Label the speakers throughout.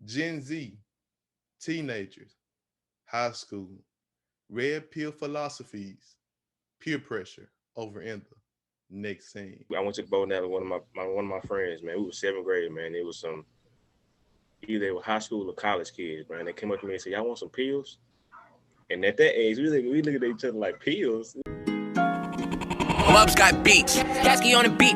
Speaker 1: Gen Z, teenagers, high school, red pill philosophies, peer pressure over in the next scene.
Speaker 2: I went to the bowling alley with one of my friends, man. We was seventh grade, man. It was some either they were high school or college kids, man. They came up to me and said, "Y'all want some pills?" And at that age, we look at each other like pills.
Speaker 3: Lubs got beats. Kasky on the beat.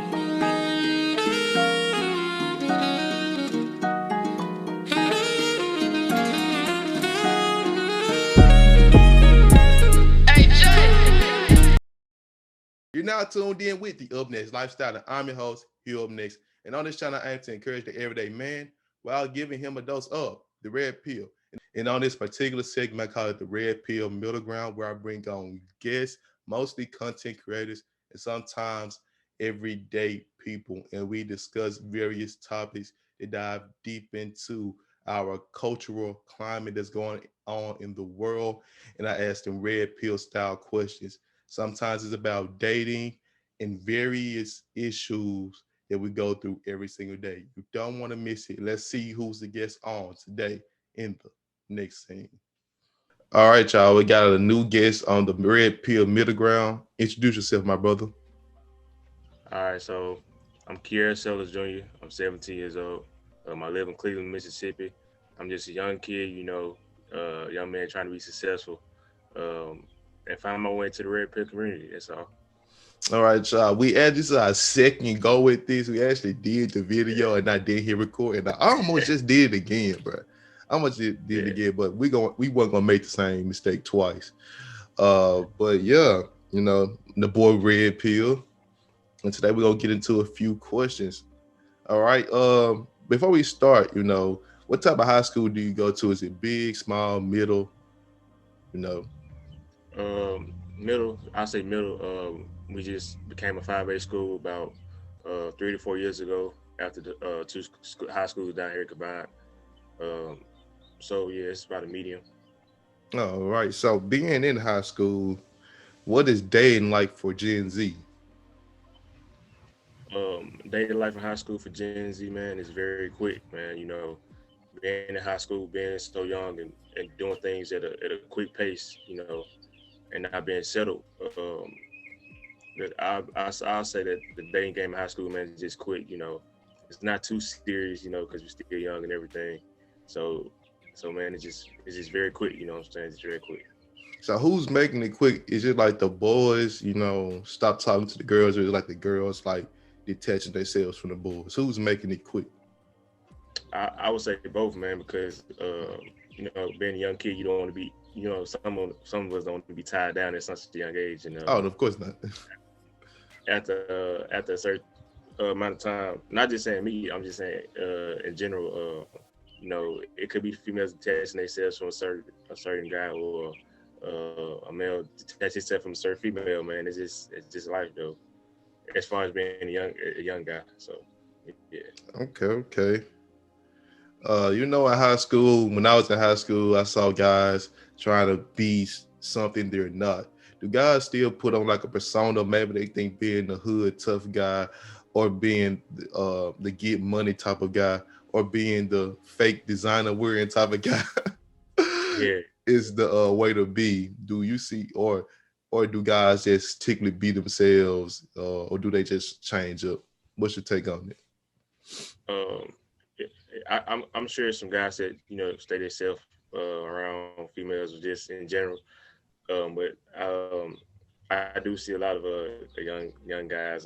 Speaker 1: You're now tuned in with the Up Next Lifestyle, and I'm your host, Hugh Up Next. And on this channel, I aim to encourage the everyday man while giving him a dose of the red pill. And on this particular segment, I call it the red pill middle ground, where I bring on guests, mostly content creators, and sometimes everyday people. And we discuss various topics that dive deep into our cultural climate that's going on in the world. And I ask them red pill style questions. Sometimes it's about dating and various issues that we go through every single day. You don't want to miss it. Let's see who's the guest on today in the next scene. All right, y'all. We got a new guest on the Red Pill Middle Ground. Introduce yourself, my brother.
Speaker 2: All right, so I'm Kiera Sellers Jr. I'm 17 years old. I live in Cleveland, Mississippi. I'm just a young kid, young man trying to be successful, um, and find my way into the red pill community. That's all.
Speaker 1: All right, y'all. We had this our second go with this. We actually did the video and I did hit record, and I almost just did it again, bro. I almost did it
Speaker 2: Yeah.
Speaker 1: again, but we weren't gonna make the same mistake twice. But yeah, the boy Red Pill, and today we're gonna get into a few questions. All right. Before we start, what type of high school do you go to? Is it big, small, middle? You know.
Speaker 2: Middle, I say middle. We just became a 5A school about 3 to 4 years ago after the two high schools down here combined. Um, so yeah, it's about a medium.
Speaker 1: All right. So being in high school, what is dating like for Gen Z?
Speaker 2: Daily life in high school for Gen Z, man, is very quick, man. Being in high school, being so young and doing things at a quick pace, and not being settled. I'll say that the dating game in high school, man, is just quick. It's not too serious, because we're still young and everything. So, so man, it's just very quick. You know what I'm saying? It's very quick.
Speaker 1: So who's making it quick? Is it like the boys, stop talking to the girls, or is it like the girls like detaching themselves from the boys? Who's making it quick?
Speaker 2: I would say both, man, because being a young kid, you don't want to be, some of us don't want to be tied down at such a young age, and
Speaker 1: Oh, of course not.
Speaker 2: after a certain amount of time, not just saying me, I'm just saying in general, it could be females detaching themselves from a certain guy or a male detach himself from a certain female. Man, it's just life though. As far as being a young guy, so yeah.
Speaker 1: Okay. At high school, when I was in high school, I saw guys trying to be something they're not. Do guys still put on like a persona? Maybe they think being the hood tough guy, or being the get money type of guy, or being the fake designer wearing type of guy
Speaker 2: Yeah.
Speaker 1: is the way to be. Do you see, or do guys just typically be themselves, or do they just change up? What's your take on it?
Speaker 2: Um, I'm sure some guys that stay themselves around females or just in general. But I do see a lot of young guys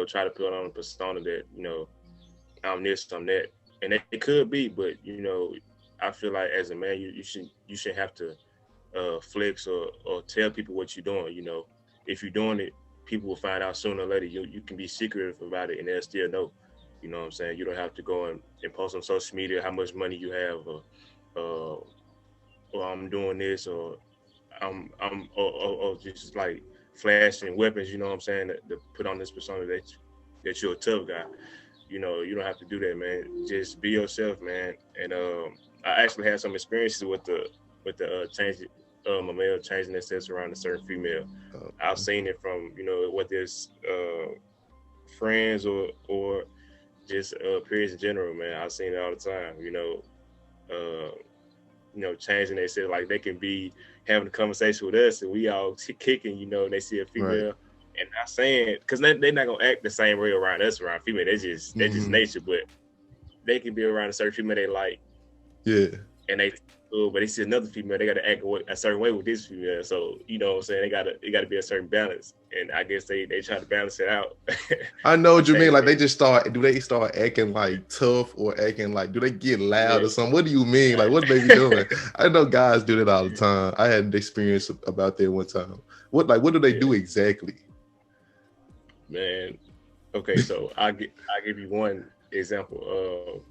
Speaker 2: try to put on a persona that I'm this, I'm that, and it could be, but I feel like as a man you shouldn't have to flex or tell people what you're doing. If you're doing it, people will find out sooner or later. You can be secretive about it, and they'll still know. You know what I'm saying? You don't have to go and post on social media how much money you have, uh, or I'm doing this, or or just like flashing weapons. You know what I'm saying? To put on this persona that you're a tough guy. You don't have to do that, man. Just be yourself, man. And I actually had some experiences with the change a male changing themselves around a certain female. I've
Speaker 1: Uh,
Speaker 2: seen it from whether it's friends or just periods in general, man. I've seen it all the time. changing themselves. Like they can be having a conversation with us and we all kicking, and they see a female.
Speaker 1: Right.
Speaker 2: And not saying, because they're not going to act the same way around us, around female. That's just nature. But they can be around a certain female they like.
Speaker 1: Yeah.
Speaker 2: And but they see another female, they got to act a certain way with this female. So, you know what I'm saying? It got to be a certain balance. And I guess they try to balance it out.
Speaker 1: I know what you mean. Like do they start acting like tough or acting like, do they get loud or something? What do you mean? Like what they be doing? I know guys do that all the time. I had an experience about that one time. What do they do exactly?
Speaker 2: Man. Okay, so I'll give you one example.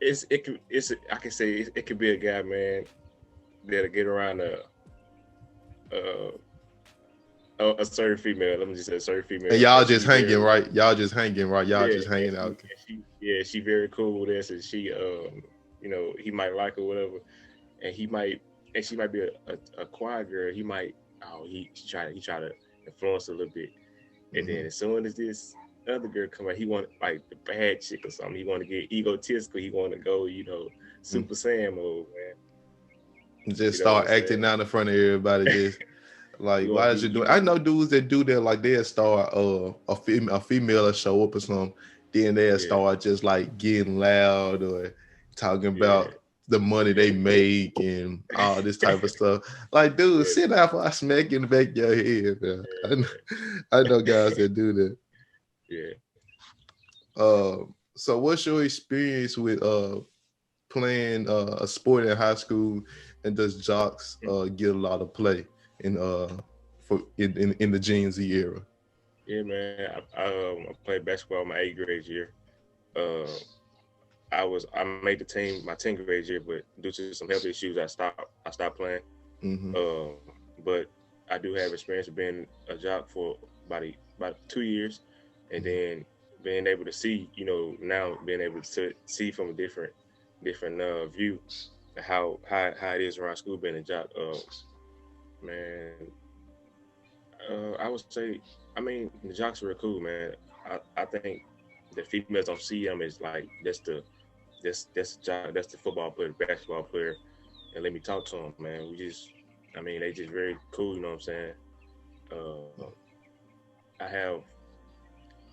Speaker 2: I can say it could be a guy, man, that'll get around a certain female. Let me just say a certain female.
Speaker 1: And y'all just hanging, right? Y'all just hanging out.
Speaker 2: She very cool with us, and she he might like her, whatever, and she might be a quiet girl. He try to influence her a little bit, and then as soon as this other girl come out, he want like the bad chick or something. He want to get egotistical. He want to go, Super Saiyan mode, man.
Speaker 1: Just start acting out in front of everybody. Just like, why is you doing? I know dudes that do that. Like they'll start a female will show up or something. Then they'll start just like getting loud or talking about the money they make and all this type of stuff. Like, dude, sit down before I smack you in the back of your head. Man. I know guys that do that.
Speaker 2: Yeah.
Speaker 1: So what's your experience with playing a sport in high school, and does jocks get a lot of play in the Gen Z era?
Speaker 2: Yeah, man. I played basketball my 8th grade year. I made the team my 10th grade year, but due to some health issues, I stopped playing.
Speaker 1: Mm-hmm.
Speaker 2: But I do have experience of being a jock for about 2 years, and then being able to see, now being able to see from a different view how it is around school being a jock. Man, I would say, the jocks are cool, man. I think the females don't see them as like that's the jock, that's the football player, the basketball player, and let me talk to them, man. They just very cool, you know what I'm saying? I have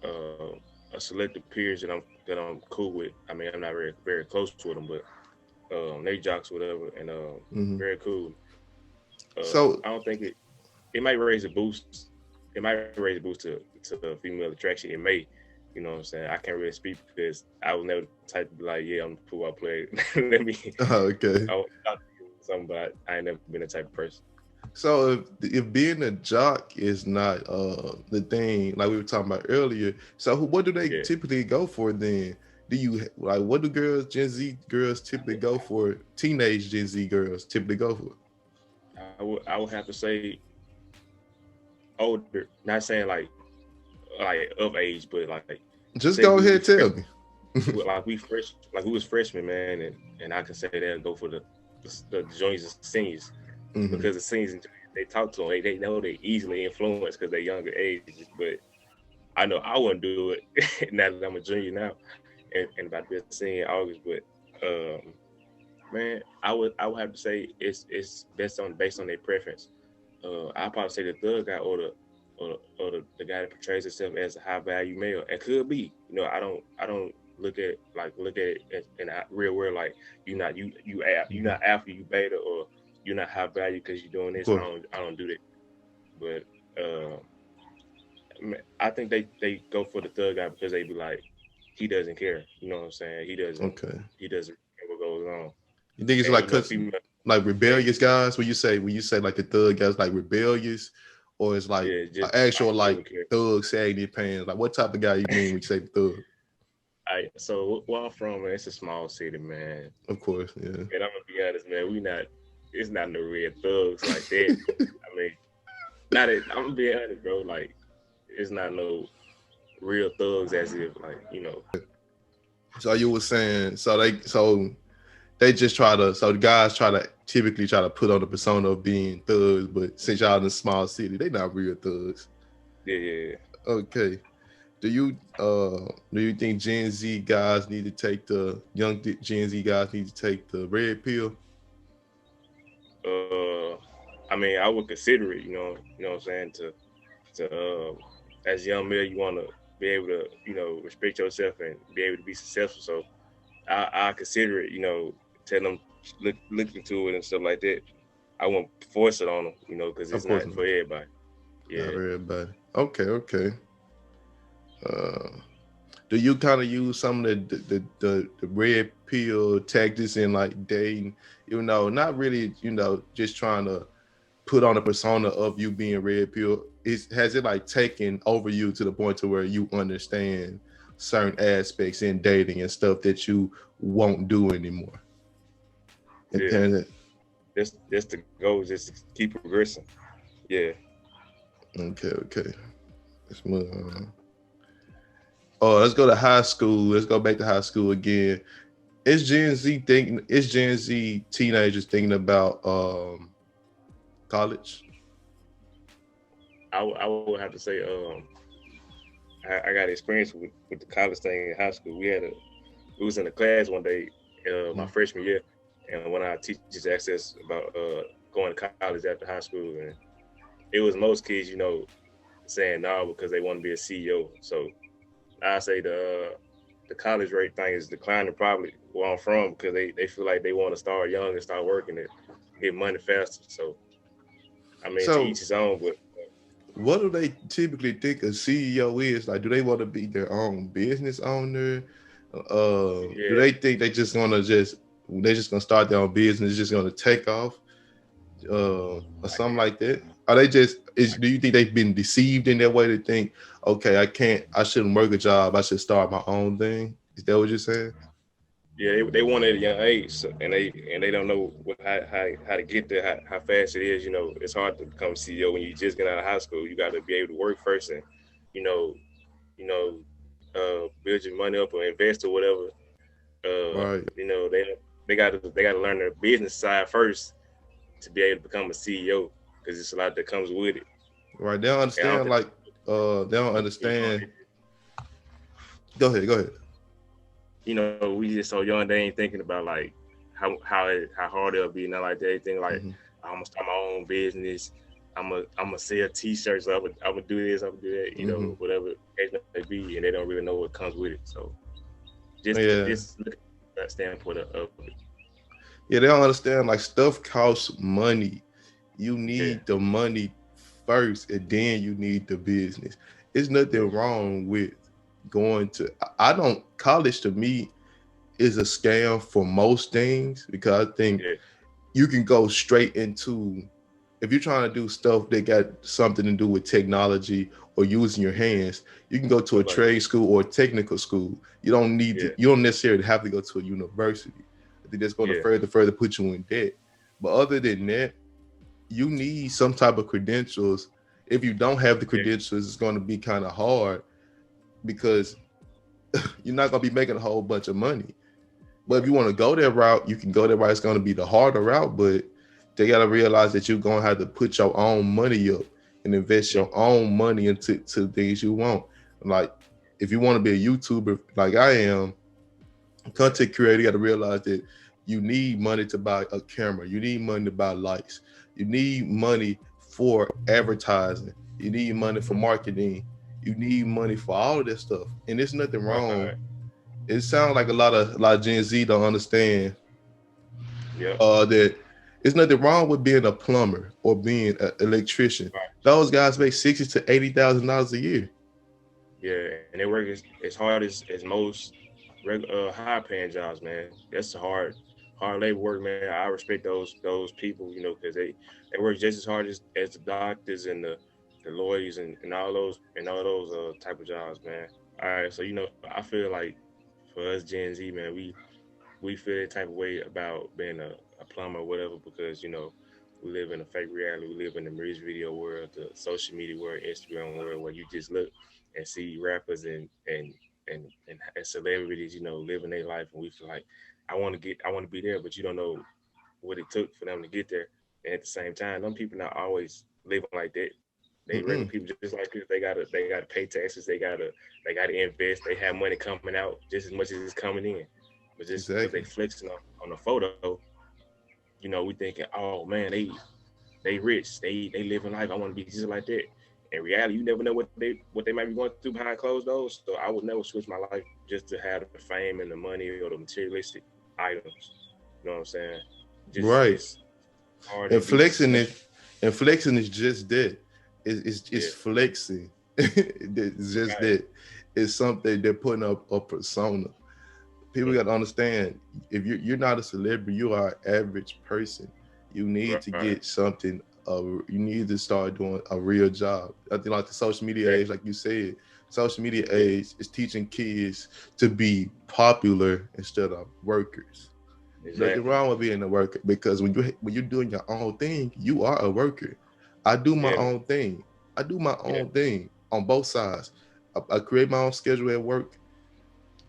Speaker 2: a selected peers that I'm cool with. I'm not very, very close with them, but they jocks, whatever, and very cool.
Speaker 1: So
Speaker 2: I don't think it might raise a boost. It might raise a boost to female attraction. It may, you know what I'm saying? I can't really speak because I was never the type to be like, yeah, I'm a football player. Let me.
Speaker 1: Okay.
Speaker 2: I'll talk to you or something, but I ain't never been the type of person.
Speaker 1: So if being a jock is not the thing like we were talking about earlier, so what do they typically go for then? What do Gen Z girls typically go for? Teenage Gen Z girls typically go for?
Speaker 2: I would have to say older, not saying like of age, but like
Speaker 1: just go ahead and tell me.
Speaker 2: Like we was freshmen, man, and I can say they'll go for the juniors and seniors. Mm-hmm. Because the seniors, they talk to them, they know they easily influenced because they're younger age. But I know I wouldn't do it now that I'm a junior now and about to be a senior in August. But man, I would have to say it's based on their preference. I'd probably say the thug guy or the guy that portrays himself as a high value male. It could be, I don't look at it in the real world like you're not alpha, you beta, or you're not high value because you're doing this. I don't do that. But I think they go for the thug guy because they be like, he doesn't care. You know what I'm saying? He doesn't care what goes on.
Speaker 1: You think it's like rebellious guys? When you say like the thug guys like rebellious, or it's like actual like thug sagging their pants? Like what type of guy you mean when you say thug?
Speaker 2: So where I'm from, man, it's a small city, man.
Speaker 1: Of course, yeah.
Speaker 2: And I'm gonna be honest, man, it's not no real thugs like that. I'm gonna be honest, bro. Like, it's not no real thugs as if, like,
Speaker 1: So you were saying, so they just the guys typically try to put on the persona of being thugs, but since y'all in a small city, they not real thugs.
Speaker 2: Yeah.
Speaker 1: Okay. Do you think Gen Z guys need to take the Gen Z guys need to take the red pill?
Speaker 2: Uh, I mean, I would consider it. You know what I'm saying. As a young male, you want to be able to, respect yourself and be able to be successful. So I consider it. Tell them look into it and stuff like that. I won't force it on them. Because
Speaker 1: Of
Speaker 2: it's
Speaker 1: course
Speaker 2: not
Speaker 1: not.
Speaker 2: for everybody.
Speaker 1: Not
Speaker 2: Yeah.
Speaker 1: everybody. Okay, okay. Uh, do you kind of use some of the red pill tactics in like dating? Not really. Just trying to put on a persona of you being red pill. Has it like taken over you to the point to where you understand certain aspects in dating and stuff that you won't do anymore? And
Speaker 2: Yeah.
Speaker 1: then,
Speaker 2: That's the goal. Just to keep progressing. Yeah.
Speaker 1: okay, okay. Let's move on. Oh, let's go to high school. Let's go back to high school again. Is Gen Z teenagers thinking about college?
Speaker 2: I would have to say I got experience with the college thing in high school. We was in a class one day, my
Speaker 1: Mm.
Speaker 2: freshman year, and one of our teachers asked us about going to college after high school, and it was most kids, saying no because they want to be a CEO. So I say the college rate thing is declining probably where I'm from because they feel like they want to start young and start working and get money faster. So I mean, to
Speaker 1: So
Speaker 2: each his own, but
Speaker 1: what do they typically think a CEO is? Like, do they want to be their own business owner? Do
Speaker 2: yeah,
Speaker 1: they think they just gonna start their own business, just gonna take off, or something like that? Are they just is? Do you think they've been deceived in their way to think, okay, I shouldn't work a job, I should start my own thing? Is that what you're saying?
Speaker 2: yeah, they want it at a young age, so, and they don't know how to get there, how fast it is. It's hard to become CEO when you just get out of high school. You got to be able to work first and you know, build your money up or invest or whatever.
Speaker 1: Right,
Speaker 2: They got to learn the business side first to be able to become a CEO because it's a lot that comes with it.
Speaker 1: right. They don't
Speaker 2: And I don't
Speaker 1: understand.
Speaker 2: think
Speaker 1: Like, they don't
Speaker 2: you know,
Speaker 1: understand. Go ahead, go ahead.
Speaker 2: we just so young. They ain't thinking about like how hard it'll be. Not like they think like
Speaker 1: Hmm.
Speaker 2: I'm gonna start my own business. I'm gonna sell T-shirts. I'm gonna do this. I'm gonna do that.
Speaker 1: Hmm.
Speaker 2: Whatever case may be, and they don't really know what comes with it. So
Speaker 1: Yeah,
Speaker 2: just look at that standpoint of it.
Speaker 1: yeah. They don't understand. Like, stuff costs money. You
Speaker 2: Yeah,
Speaker 1: need the money first, and then you need the business. There's
Speaker 2: yeah,
Speaker 1: nothing wrong with going to. I don't. College to me is a scam for most things because I think
Speaker 2: yeah.
Speaker 1: you can go straight into if you're trying to do stuff that got something to do with technology or using your hands, you can go to a
Speaker 2: Stuff like that.
Speaker 1: trade school or a technical school. You don't need to,
Speaker 2: Yeah,
Speaker 1: you don't necessarily have to go to a university. I think that's going to
Speaker 2: yeah,
Speaker 1: further put you in debt. But other than that, you need some type of credentials. If you don't have the
Speaker 2: yeah,
Speaker 1: credentials, it's going to be kind of hard because you're not going to be making a whole bunch of money. But if
Speaker 2: right.
Speaker 1: you want to go that route, you can go that route. It's going to be the harder route, but they got to realize that you're going to have to put your own money up and invest
Speaker 2: Yeah,
Speaker 1: your own money into things you want. Like, if you want to be a YouTuber like I am,
Speaker 2: yeah,
Speaker 1: content creator, you got to realize that you need money to buy a camera. You need money to buy lights. You need money for advertising. You need money for marketing. You need money for all of this stuff. And there's nothing wrong.
Speaker 2: right.
Speaker 1: It sounds like a lot of Gen Z don't understand
Speaker 2: Yeah,
Speaker 1: that there's nothing wrong with being a plumber or being an electrician.
Speaker 2: right.
Speaker 1: Those guys make $60,000 to $80,000 a year.
Speaker 2: Yeah, and they work as hard as most high paying jobs, man. That's hard labor work, man. I respect those people, because they work just as hard as the doctors and the lawyers and all those type of jobs, man. All right, so I feel like for us Gen Z, man, we feel that type of way about being a plumber or whatever because we live in a fake reality. We live in the music video world, the social media world, Instagram world, where you just look and see rappers and celebrities, living their life, and we feel like I want to be there, but you don't know what it took for them to get there. And at the same time, them people not always living like that. They regular people just like this. They gotta pay taxes. They gotta invest. They have money coming out just as much as it's coming in. But just because they flexing on the photo, you know, we thinking, oh man, they rich. They living life. I want to be just like that. In reality, you never know what they might be going through behind closed doors. So I would never switch my life just to have the fame and the money or the materialistic items. You know what I'm saying?
Speaker 1: Just hard. And flexing is just that. It's flexing. It's just that. It's something they're putting up a persona. People got to understand, if you're not a celebrity, you are an average person. You need to get something. You need to start doing a real job. I think like the social media age, like you said, social media age is teaching kids to be popular instead of workers. Exactly. Nothing wrong with being a worker, because when you're doing your own thing, you are a worker. I do my own thing. I do my own thing on both sides. I create my own schedule at work,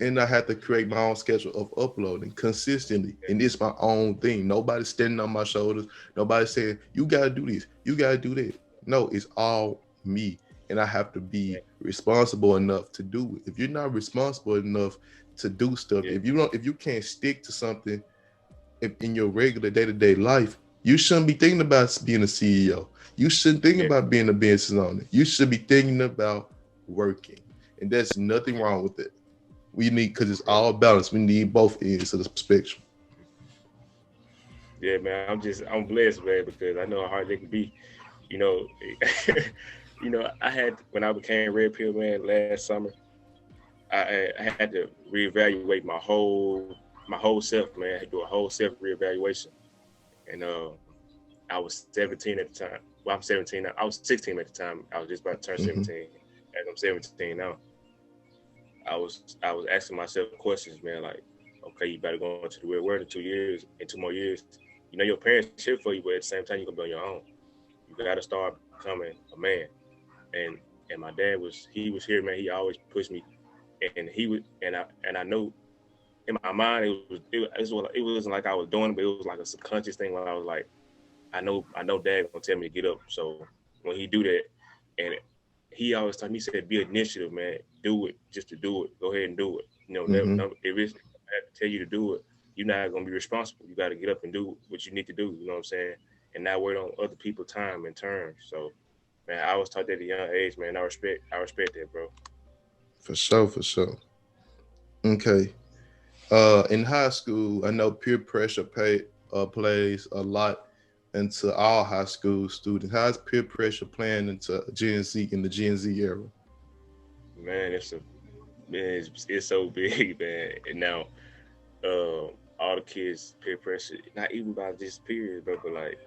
Speaker 1: and I have to create my own schedule of uploading consistently. And it's my own thing. Nobody's standing on my shoulders. Nobody's saying, you got to do this. You got to do that. No, it's all me. And I have to be responsible enough to do it. If you're not responsible enough to do stuff, if you can't stick to something in your regular day-to-day life, you shouldn't be thinking about being a CEO. You shouldn't think about being a business owner. You should be thinking about working. And there's nothing wrong with it. We need, because it's all balanced. We need both ends of the spectrum.
Speaker 2: Yeah, man. I'm blessed, man, because I know how hard it can be. You know, I had, when I became Red Pill, man, last summer, I had to reevaluate my whole self, man. I had to do a whole self reevaluation. And I was 17 at the time. Well, I'm 17 now. I was 16 at the time. I was just about to turn 17. As I'm 17 now. I was asking myself questions, man, like, okay, you better go into the real world in 2 years, in 2 more years. You know, your parents cheer for you, but at the same time, you're gonna be on your own. You gotta start becoming a man. And my dad he was here, man. He always pushed me, and I know in my mind it wasn't like I was doing it, but it was like a subconscious thing where I was like, I know Dad gonna tell me to get up. So when he do that, and he always told me, he said, be initiative, man. Do it just to do it. Go ahead and do it. You know, never, if it's I have to tell you to do it, you're not gonna be responsible. You got to get up and do what you need to do. You know what I'm saying? And not wait on other people's time and turn. So, man, I was taught that at a young age, man. I respect that, bro.
Speaker 1: For sure. Okay. In high school, I know peer pressure plays a lot into all high school students. How's peer pressure playing into Gen Z in the Gen Z era?
Speaker 2: Man, it's so big, man. And now, all the kids peer pressure, not even by just peers, but like,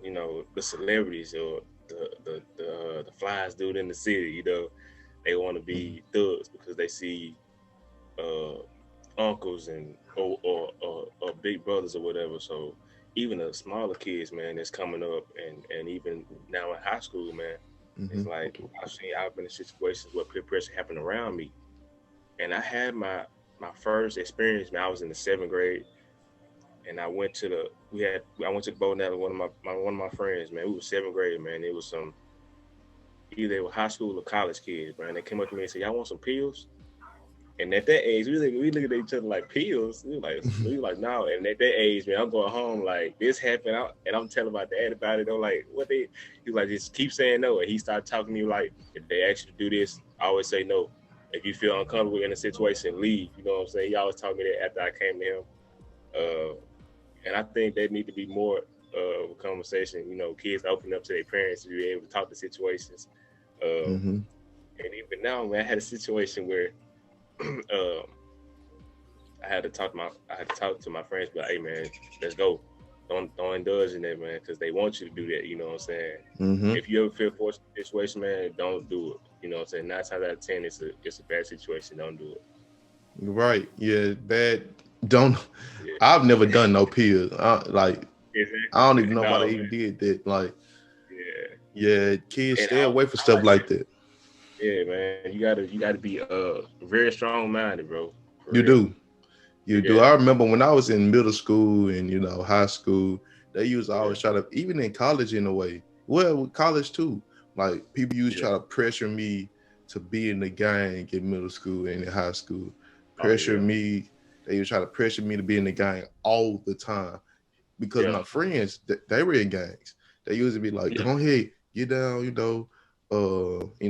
Speaker 2: you know, the celebrities or the flies dude in the city, you know, they want to be thugs because they see uncles and or big brothers or whatever. So even the smaller kids, man, that's coming up, and even now in high school, man, it's like I've been in situations where peer pressure happened around me, and I had my first experience, man. I was in the 7th grade, and I went to the bowling alley with one of my friends, man. We were 7th grade, man. It was either they were high school or college kids, man. They came up to me and said, "Y'all want some pills?" And at that age, we look at each other like, pills. We were like, no. And at that age, man, I'm going home like, this happened, and I'm telling my dad about it. They're like, what they? He was like, just keep saying no. And he started talking to me like, if they ask you to do this, I always say no. If you feel uncomfortable in a situation, leave. You know what I'm saying? He always told me that after I came to him. And I think there need to be more of a conversation. You know, kids open up to their parents to be able to talk to situations. And even now, man, I had a situation where I had to talk to my friends, but hey, man, let's go. Don't indulge in that, man, because they want you to do that. You know what I'm saying? If you ever feel forced in a situation, man, don't do it. You know what I'm saying? 9 times out of 10, it's a bad situation. Don't do it.
Speaker 1: Right? Yeah, bad. Don't. Yeah. I've never done no pills. Exactly. I don't even know why they even did that. Like, yeah, kids stay away from stuff like that.
Speaker 2: Yeah, man, you gotta be very strong-minded, bro.
Speaker 1: You do. I remember when I was in middle school and high school, they used to always try to, even in college in a way, well, with college too. Like people used to
Speaker 2: Yeah.
Speaker 1: try to pressure me to be in the gang in middle school and in high school.
Speaker 2: Oh
Speaker 1: Pressure
Speaker 2: yeah.
Speaker 1: me. They used to try to pressure me to be in the gang all the time because
Speaker 2: Yeah.
Speaker 1: my friends they were in gangs. They used to be like,
Speaker 2: Yeah.
Speaker 1: "Go ahead, get down,"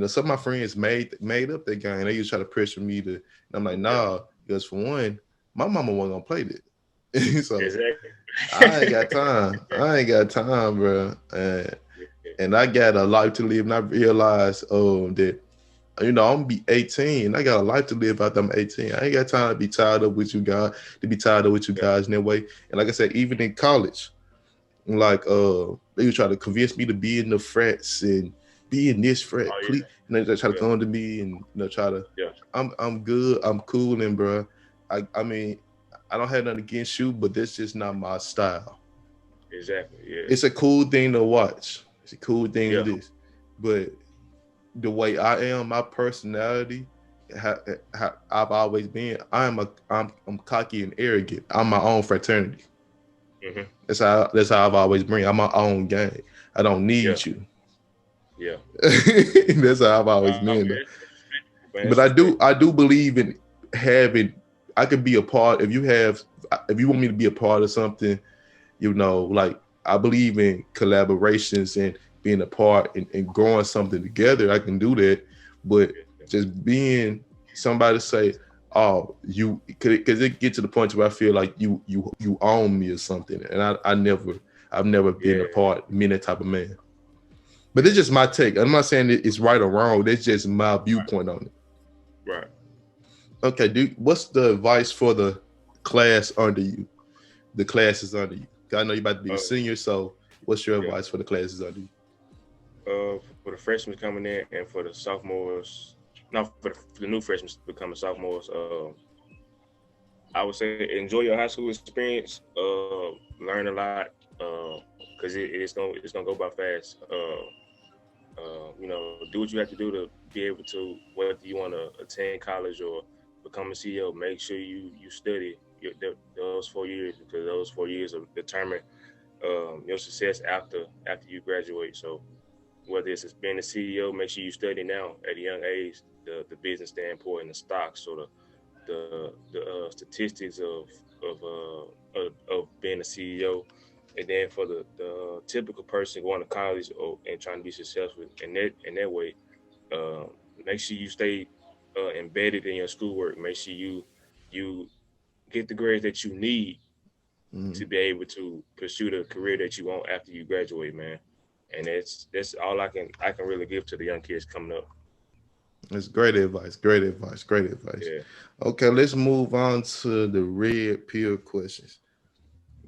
Speaker 1: some of my friends made up that gang. They used to try to pressure me to, and I'm like,
Speaker 2: Yeah.
Speaker 1: nah, because for one, my mama wasn't gonna play that. So
Speaker 2: Exactly.
Speaker 1: I ain't got time. I ain't got time, bro. And I got a life to live, and I realized that I'm gonna be 18. I got a life to live after I'm 18. I ain't got time to be tied up with you guys,
Speaker 2: Yeah.
Speaker 1: in that way. And like I said, even in college, like they would try to convince me to be in the frats and be in this frat,
Speaker 2: Oh yeah.
Speaker 1: please. And they try to
Speaker 2: Yeah.
Speaker 1: come to me and try to.
Speaker 2: Yeah.
Speaker 1: I'm good. I'm cool, and bro. I mean, I don't have nothing against you, but that's just not my style.
Speaker 2: Exactly. Yeah.
Speaker 1: It's a cool thing to watch. It's a cool thing
Speaker 2: Yeah.
Speaker 1: to this, but the way I am, my personality, how I've always been. I'm cocky and arrogant. I'm my own fraternity.
Speaker 2: Hmm.
Speaker 1: That's how I've always been. I'm my own gang. I don't
Speaker 2: Yeah.
Speaker 1: need you.
Speaker 2: Yeah.
Speaker 1: That's how I've always
Speaker 2: Oh
Speaker 1: been.
Speaker 2: yeah. Man,
Speaker 1: But
Speaker 2: that's
Speaker 1: I do believe in having. I could be a part. If you want me to be a part of something, like I believe in collaborations and being a part and growing something together. I can do that, but just being somebody say, "Oh, you," because it get to the point where I feel like you own me or something, and I've never been a
Speaker 2: Yeah.
Speaker 1: part, me that type of man. But it's just my take. I'm not saying it's right or wrong. That's just my viewpoint on it.
Speaker 2: Right.
Speaker 1: Okay, dude, what's the advice for the class under you? The classes under you. 'Cause I know you're about to be a senior, so what's your advice for the classes under you?
Speaker 2: For the freshmen coming in and for the sophomores, no, for the new freshmen becoming sophomores, I would say enjoy your high school experience. Learn a lot, because it's gonna go by fast. Do what you have to do to be able to, whether you want to attend college or become a CEO. Make sure you study those 4 years, because those 4 years will determine your success after you graduate. So whether it's being a CEO, make sure you study now at a young age the business standpoint and the stocks, or the statistics of being a CEO. And then for the typical person going to college and trying to be successful in that way, uh, make sure you stay embedded in your schoolwork. Make sure you get the grades that you need to be able to pursue the career that you want after you graduate, man. And that's all I can really give to the young kids coming up.
Speaker 1: That's great advice. Great advice. Great advice.
Speaker 2: Yeah.
Speaker 1: Okay, let's move on to the red pill questions.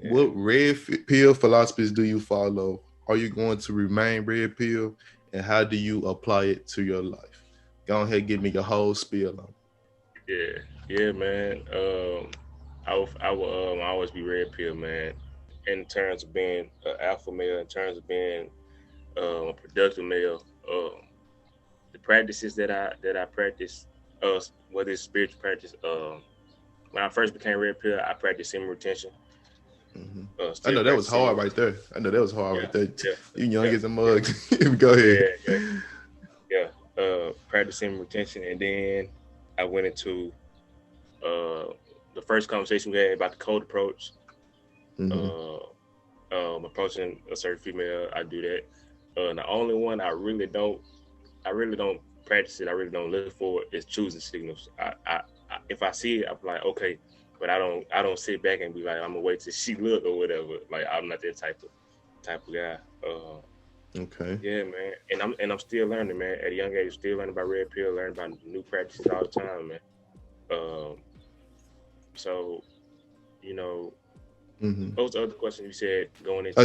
Speaker 2: Yeah.
Speaker 1: What red pill philosophies do you follow? Are you going to remain red pill, and how do you apply it to your life? Go ahead, and give me your whole spiel on it.
Speaker 2: Yeah, man. I will always be red pill, man. In terms of being an alpha male, in terms of being a productive male, the practices that I practice, whether it's spiritual practice, when I first became red pill, I practiced semen retention.
Speaker 1: I know that was hard right there. You young as a mug. Go ahead.
Speaker 2: Practicing retention, and then I went into the first conversation we had about the cold approach. Approaching a certain female, I do that. The only one I really don't practice it. I really don't look for it, is choosing signals. I if I see it, I'm like, okay, but I don't sit back and be like, I'm gonna wait till she look or whatever. Like, I'm not that type of guy.
Speaker 1: Okay.
Speaker 2: Yeah, man. And I'm still learning, man. At a young age, still learning about red pill, learning about new practices all the time, man. So, those other questions you said going into.
Speaker 1: I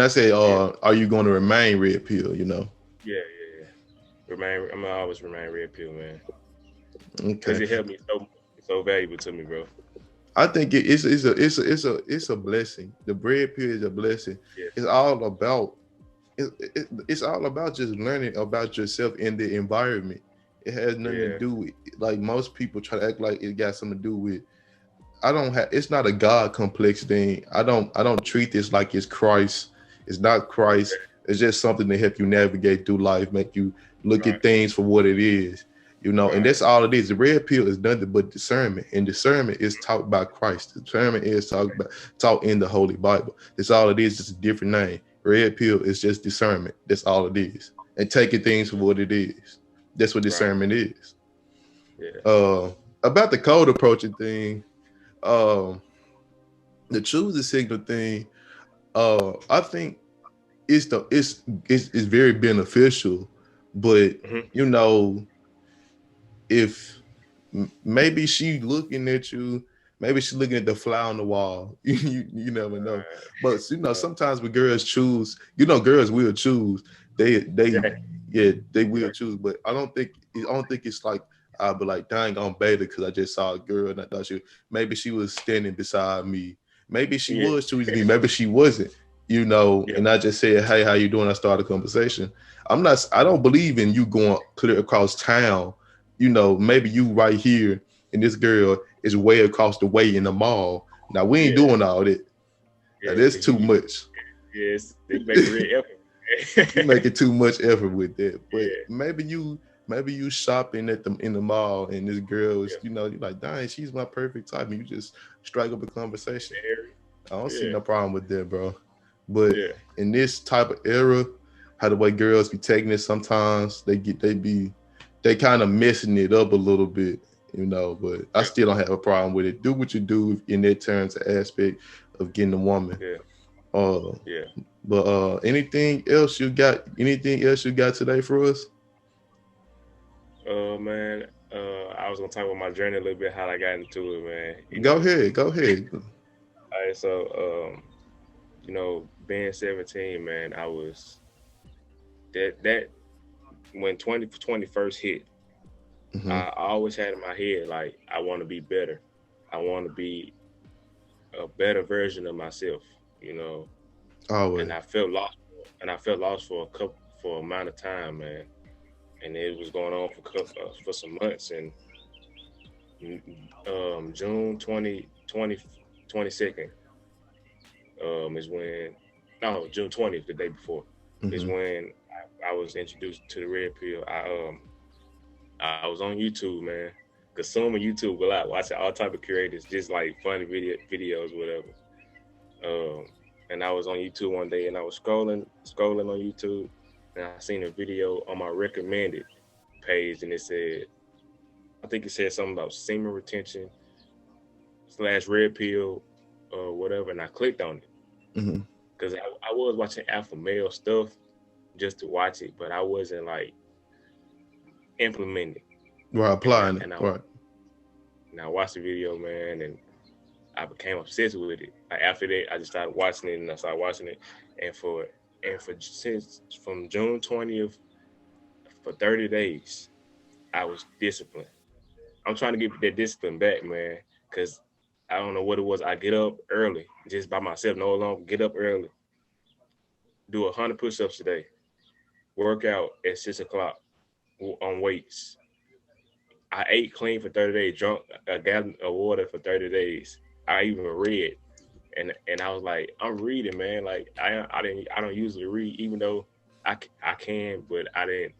Speaker 1: said, are you going to remain red pill?
Speaker 2: Yeah. I'm gonna always remain red pill, man.
Speaker 1: Okay.
Speaker 2: Because it helped me so valuable to me, bro.
Speaker 1: I think it's a blessing. The red pill is a blessing.
Speaker 2: Yeah.
Speaker 1: It's all about just learning about yourself in the environment. It has nothing to do with, like, most people try to act like it got something to do with. It's not a God complex thing. I don't treat this like it's Christ. It's not Christ. It's just something to help you navigate through life, make you look at things for what it is, you know, and that's all it is. The red pill is nothing but discernment, and discernment is taught by Christ. Discernment is taught in the Holy Bible. That's all it is. Just a different name. Red pill is just discernment. That's all it is, and taking things for what it is. That's what discernment is.
Speaker 2: Yeah.
Speaker 1: About the code approaching thing, the choosing signal thing, I think it's very beneficial, but you know, if maybe she looking at you, maybe she's looking at the fly on the wall. You never know. But you know, sometimes when girls choose, you know, girls will choose. They will choose. But I don't think it's like I'll be like, dang, I'm beta because I just saw a girl and I thought maybe she was standing beside me. Maybe she was choosing me. Maybe she wasn't. You know, and I just said, hey, how you doing? I started a conversation. I don't believe in you going clear across town. You know, maybe you right here and this girl is way across the way in the mall. Now we ain't doing all that. Now, that's too much.
Speaker 2: Yes, they make a real effort.
Speaker 1: You making too much effort with that. But maybe you shopping in the mall and this girl is, you know, you're like, dang, she's my perfect type. And you just strike up a conversation. I don't see no problem with that, bro. But in this type of era, how the way girls be taking it, sometimes they kind of messing it up a little bit, you know. But I still don't have a problem with it. Do what you do in that terms of aspect of getting a woman. But anything else you got? Anything else you got today for us?
Speaker 2: Man, I was gonna talk about my journey a little bit, how I got into it, man.
Speaker 1: Go ahead.
Speaker 2: All right, so you know, being 17, man, I was that when 2020 first hit, I always had in my head, like, I want to be better. I want to be a better version of myself, you know.
Speaker 1: Always.
Speaker 2: And I felt lost for a amount of time, man. And it was going on for some months. And June 22nd is when, no, June 20th, the day before, is when I was introduced to the red pill. I was on YouTube, man, consuming YouTube a lot, watching all type of creators, just like funny videos, whatever. And I was on YouTube one day, and I was scrolling on YouTube, and I seen a video on my recommended page, and I think it said something about semen retention / red pill or whatever, and I clicked on it because I was watching alpha male stuff just to watch it, but I wasn't like implementing.
Speaker 1: Right, applying it. Right.
Speaker 2: And I watched the video, man, and I became obsessed with it. Like, after that, I just started watching it, and I started watching it, and since from June 20th for 30 days, I was disciplined. I'm trying to get that discipline back, man, because I don't know what it was. I get up early, just by myself, no longer get up early, do 100 push-ups a day, work out at 6 o'clock on weights. I ate clean for 30 days, drunk a gallon of water for 30 days. I even read, and I was like, I'm reading, man. Like, I don't usually read, even though I can, but I didn't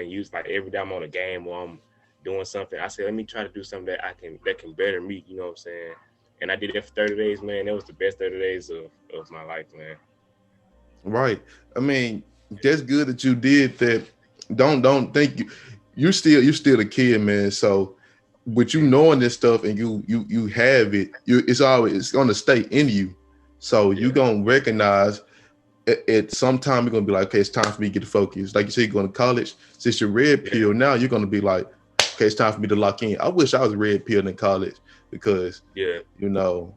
Speaker 2: use, like, every time I'm on a game or I'm doing something. I said, let me try to do something that can better me. You know what I'm saying? And I did it for 30 days, man. It was the best 30 days of my life, man. Right.
Speaker 1: I mean, that's good that you did that. Don't think you're still a kid, man. So with you knowing this stuff and you have it, it's gonna stay in you. So you're gonna recognize at some time you're gonna be like, okay, it's time for me to get focused. Like you said, you're going to college. Since you're red pill, now you're gonna be like, okay, it's time for me to lock in. I wish I was red pill in college because you know,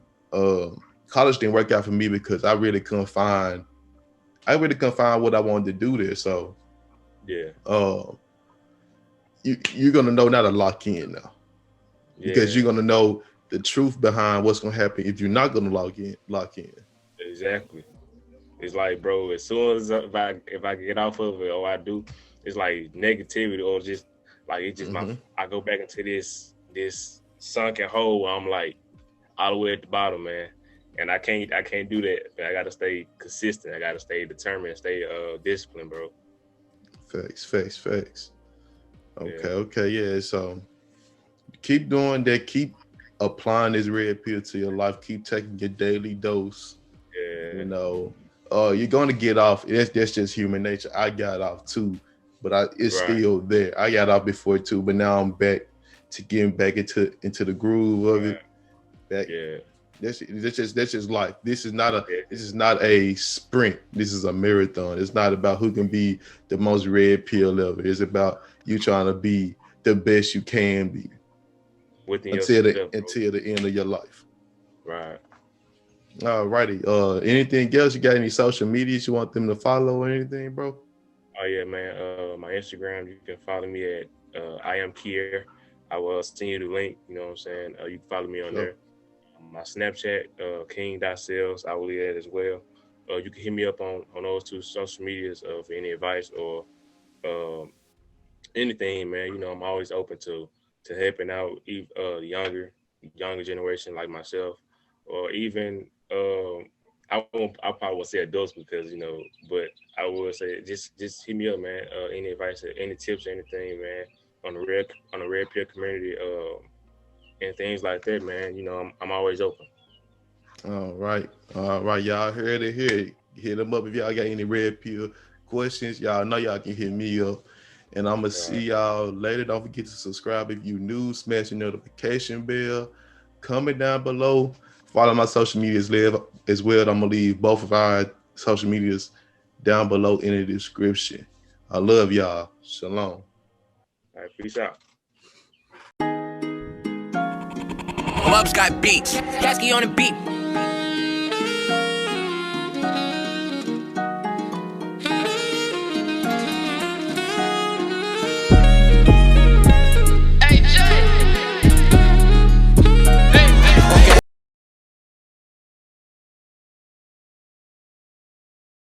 Speaker 1: college didn't work out for me because I really couldn't find what I wanted to do there. So you're gonna know now to lock in now. Because you're gonna know the truth behind what's gonna happen if you're not gonna lock in.
Speaker 2: Exactly. It's like, bro, as soon as if I get off of it or I do, it's like negativity or just like it's just I go back into this sunken hole where I'm like all the way at the bottom, man. and I can't do that. I gotta stay consistent. I gotta stay determined, stay disciplined, bro.
Speaker 1: Facts.
Speaker 2: Yeah.
Speaker 1: Okay, yeah. So keep doing that. Keep applying this red pill to your life. Keep taking your daily dose.
Speaker 2: Yeah.
Speaker 1: You know, you're gonna get off. That's just human nature. I got off too, but it's
Speaker 2: Right.
Speaker 1: still there. I got off before too, but now I'm back to getting back into the groove of it. Back.
Speaker 2: Yeah.
Speaker 1: That's just life. This is not a sprint. This is a marathon. It's not about who can be the most red pill ever. It's about you trying to be the best you can be until the end of your life.
Speaker 2: Right.
Speaker 1: All righty. Anything else? You got any social medias you want them to follow or anything, bro?
Speaker 2: Oh yeah, man. My Instagram, you can follow me at I am Kier. I will send you the link. You know what I'm saying? You can follow me on there. My Snapchat, king.sales, I will leave that as well. You can hit me up on those two social medias for any advice or anything, man. You know, I'm always open to helping out the younger generation like myself, or even I probably won't say adults because but I would say just hit me up, man. Any advice, any tips, anything, man, on the red pill community, and things like that, man. You know, I'm always open.
Speaker 1: All right, y'all heard it here. Hit them up if y'all got any red pill questions. Y'all know y'all can hit me up, and I'm gonna see y'all later. Don't forget to subscribe if you new. Smash the notification bell. Comment down below. Follow my social medias as well. I'm gonna leave both of our social medias down below in the description. I love y'all. Shalom.
Speaker 2: All right, peace out.
Speaker 3: Clubs got beats. Kasky on the beat.